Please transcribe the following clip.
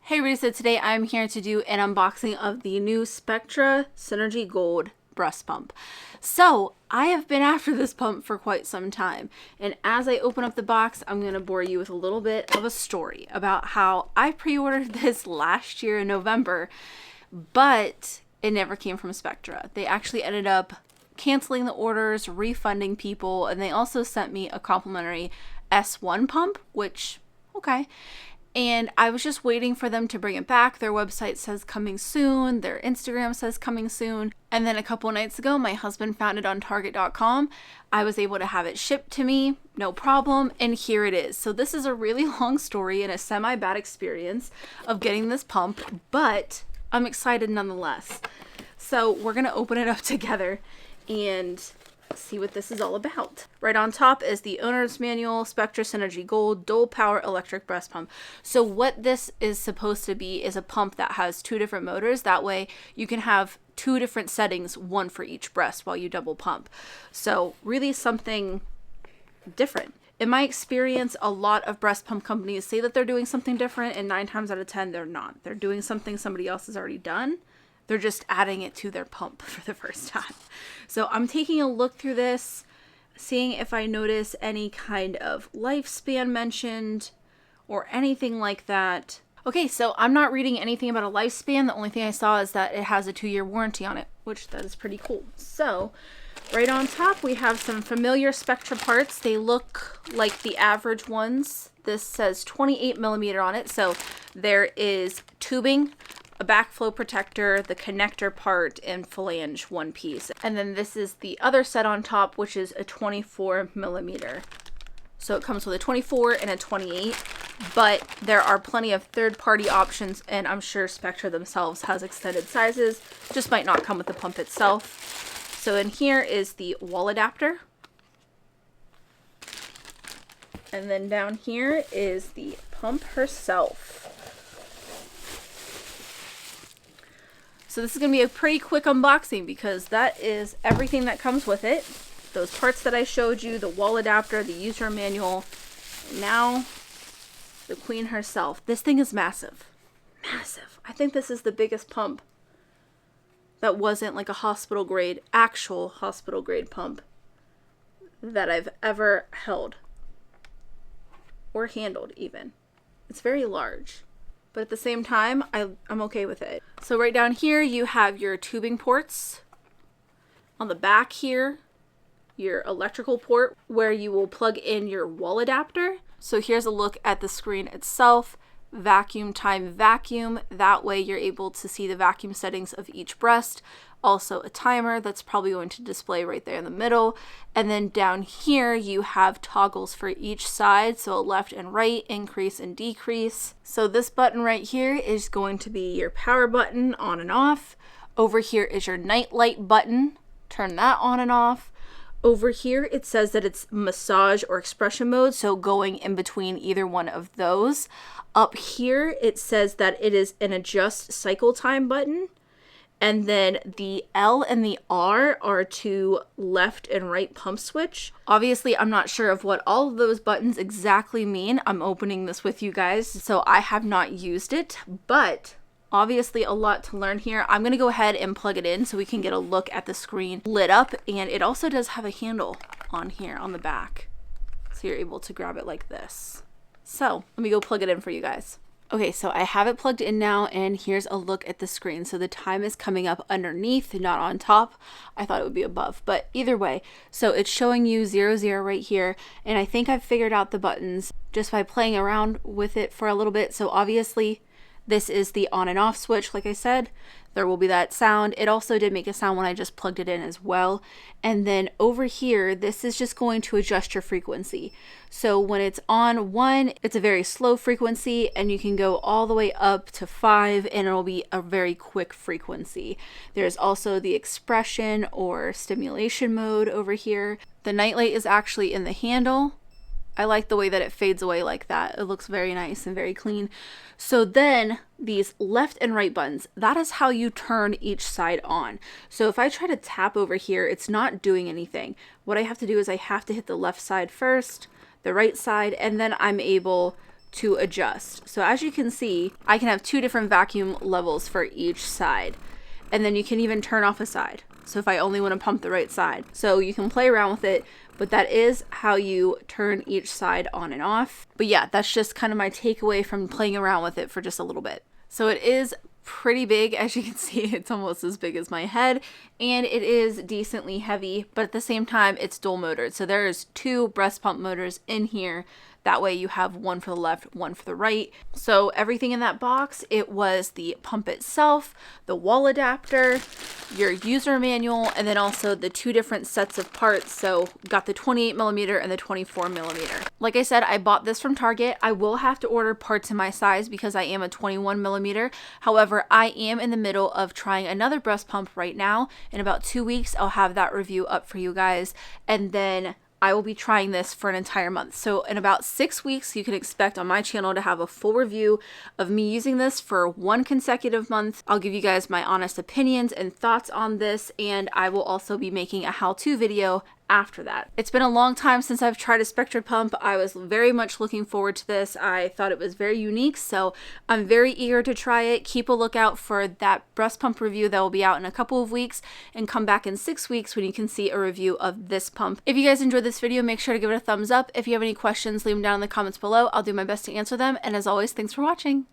Hey Risa, today I'm here to do an unboxing of the new Spectra Synergy Gold breast pump. So I have been after this pump for quite some time, and as I open up the box, I'm going to bore you with a little bit of a story about how I pre-ordered this last year in November, but it never came from Spectra. They actually ended up canceling the orders, refunding people, and they also sent me a complimentary S1 pump, which, okay. And I was just waiting for them to bring it back. Their website says coming soon. Their Instagram says coming soon. And then a couple nights ago, my husband found it on Target.com. I was able to have it shipped to me, no problem. And here it is. So this is a really long story and a semi-bad experience of getting this pump, but I'm excited nonetheless. So we're going to open it up together and see what this is all about. Right on top is the owner's manual, Spectra Synergy Gold dual power electric breast pump. So what this is supposed to be is a pump that has two different motors. That way you can have two different settings, one for each breast while you double pump. So really something different. In my experience, a lot of breast pump companies say that they're doing something different, and 9 times out of 10 they're not. They're doing something somebody else has already done. They're just adding it to their pump for the first time. So I'm taking a look through this, seeing if I notice any kind of lifespan mentioned or anything like that. Okay, so I'm not reading anything about a lifespan. The only thing I saw is that it has a 2-year warranty on it, which that is pretty cool. So right on top, we have some familiar Spectra parts. They look like the average ones. This says 28 millimeter on it. So there is tubing, a backflow protector, the connector part, and flange one piece. And then this is the other set on top, which is a 24 millimeter. So it comes with a 24 and a 28, but there are plenty of third-party options, and I'm sure Spectra themselves has extended sizes, just might not come with the pump itself. So in here is the wall adapter. And then down here is the pump herself. So this is going to be a pretty quick unboxing because that is everything that comes with it. Those parts that I showed you, the wall adapter, the user manual, now the queen herself. This thing is massive. Massive. I think this is the biggest pump that wasn't like a hospital grade, actual hospital grade pump that I've ever held or handled even. It's very large. But at the same time, I'm okay with it. So right down here, you have your tubing ports. On the back here, your electrical port where you will plug in your wall adapter. So here's a look at the screen itself. Vacuum time vacuum. That way you're able to see the vacuum settings of each breast. Also a timer that's probably going to display right there in the middle. And then down here you have toggles for each side, so left and right, increase and decrease. So this button right here is going to be your power button, on and off. Over here is your night light button, turn that on and off. Over here it says that it's massage or expression mode, so going in between either one of those. Up here it says that it is an adjust cycle time button. And then the L and the R are to left and right pump switch. Obviously, I'm not sure of what all of those buttons exactly mean. I'm opening this with you guys, so I have not used it, but obviously a lot to learn here. I'm going to go ahead and plug it in so we can get a look at the screen lit up. And it also does have a handle on here on the back, so you're able to grab it like this. So let me go plug it in for you guys. Okay, so I have it plugged in now, and here's a look at the screen. So the time is coming up underneath, not on top. I thought it would be above, but either way. So it's showing you 00 right here, and I think I've figured out the buttons just by playing around with it for a little bit. So obviously this is the on and off switch. Like I said, there will be that sound. It also did make a sound when I just plugged it in as well. And then over here, this is just going to adjust your frequency. So when it's on 1, it's a very slow frequency, and you can go all the way up to 5, and it'll be a very quick frequency. There's also the expression or stimulation mode over here. The nightlight is actually in the handle. I like the way that it fades away like that. It looks very nice and very clean. So then these left and right buttons, that is how you turn each side on. So if I try to tap over here, it's not doing anything. What I have to do is I have to hit the left side first, the right side, and then I'm able to adjust. So as you can see, I can have 2 different vacuum levels for each side. And then you can even turn off a side. So if I only want to pump the right side. So you can play around with it, but that is how you turn each side on and off. But yeah, that's just kind of my takeaway from playing around with it for just a little bit. So it is pretty big. As you can see, it's almost as big as my head, and it is decently heavy, but at the same time it's dual motored. So there's 2 breast pump motors in here. That way you have one for the left, one for the right. So everything in that box, it was the pump itself, the wall adapter, your user manual, and then also the 2 different sets of parts. So got the 28mm and the 24mm. Like I said, I bought this from Target. I will have to order parts in my size because I am a 21mm. However, I am in the middle of trying another breast pump right now. In about 2 weeks, I'll have that review up for you guys. And then I will be trying this for an entire month. So in about 6 weeks, you can expect on my channel to have a full review of me using this for 1 consecutive month. I'll give you guys my honest opinions and thoughts on this, and I will also be making a how-to video after that. It's been a long time since I've tried a Spectra pump. I was very much looking forward to this. I thought it was very unique, so I'm very eager to try it. Keep a lookout for that breast pump review that will be out in a couple of weeks, and come back in 6 weeks when you can see a review of this pump. If you guys enjoyed this video, make sure to give it a thumbs up. If you have any questions, leave them down in the comments below. I'll do my best to answer them, and as always, thanks for watching.